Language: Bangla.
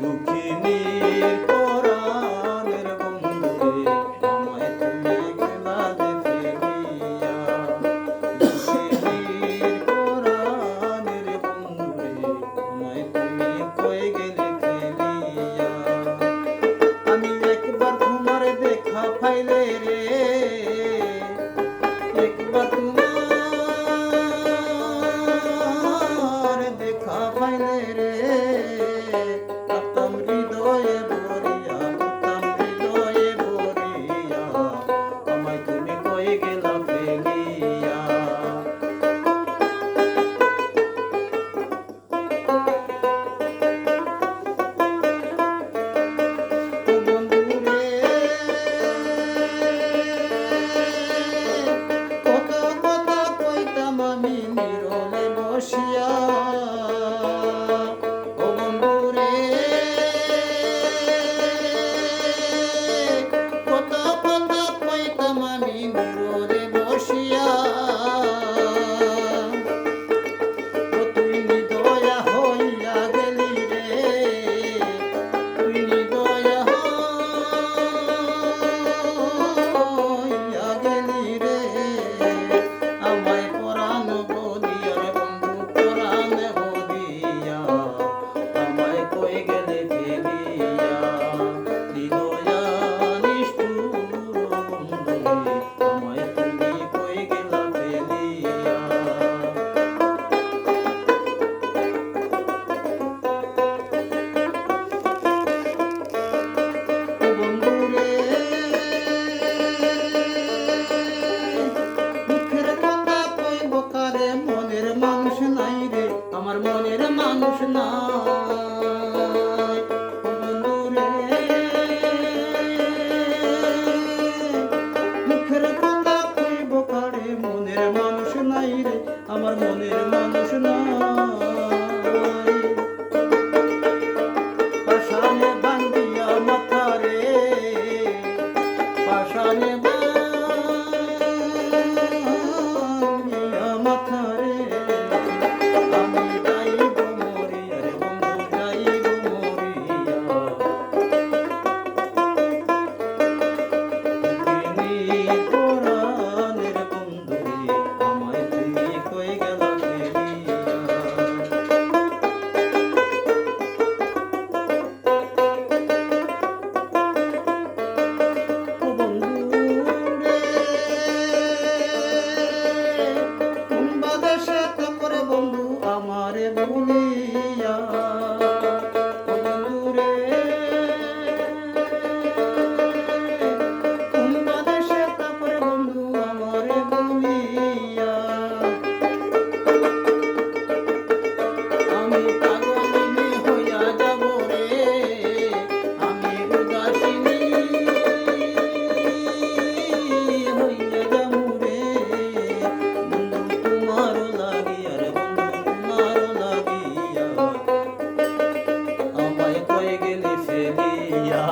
দুঃখিনীর পরাণের বন্ধুরে আমায় তুমি গেলা যে ফেলিয়া। দুঃখিনীর পরাণের বন্ধুরে আমায় তুমি কই গেলে ফেলিয়া। আমি একবার তোমার দেখা পাইলে রে, একবার তোমার দেখা পাইলে রে, হৃদয়ে ভরিয়া, হৃদয়ে ভরিয়া, আমায় তুমি কই গেলা ফেলিয়া। ও বন্ধুরে, কত কথা কইতাম আমি নীরবে বসিয়া। ও বন্ধুরে, কত কথা কইতাম আমি নীরবে বসিয়া। ও তুই নিদয়া হইয়া গেলি রে, তুই নিদয়া হইয়া গেলি রে, আমায় পরাণ বলিয়া রে বন্ধু, পরাণ বলিয়া, আমায় কই গেলে ফেলিয়া। হৃদয়া নিষ্ঠুর বন্ধুরে, আমায় তুমি কই গেলা ফেলিয়া। ও বন্ধুরে, মুখের কথা কইব কারে, মনের মানুষ নাই রে, আমার মনের মানুষ নাই। ও বন্ধুরে, মুখের কথা কইব কারে, মনের মানুষ নাই রে, আমার মনের মানুষ নাই। পাষাণে বান্ধিয়া মাথা রে, পাষাণে বান্ধিয়া মাথা রে, আমি যাইব মরিয়া রে বন্ধু, যাইব মরিয়া। দুঃখিনী পরাণের বন্ধুরে, আমায় তুমি কই গেলা ফেলিয়া। ও বন্ধুরে, কোন বাদেশে থাকরে বন্ধু আমারে ভুলিয়া। ও বন্ধুরে, কোন বাদেশে থাকরে বন্ধু আমারে ভুলিয়া। আমি পাগলিনী হইয়া যাব রে, আমি উদাসিনী হইয়া যাবো রে, বন্ধু তোমার লাগিয়া রে, বন্ধু তোমার লাগিয়া, আমায় কই গেলে ফেলিয়া।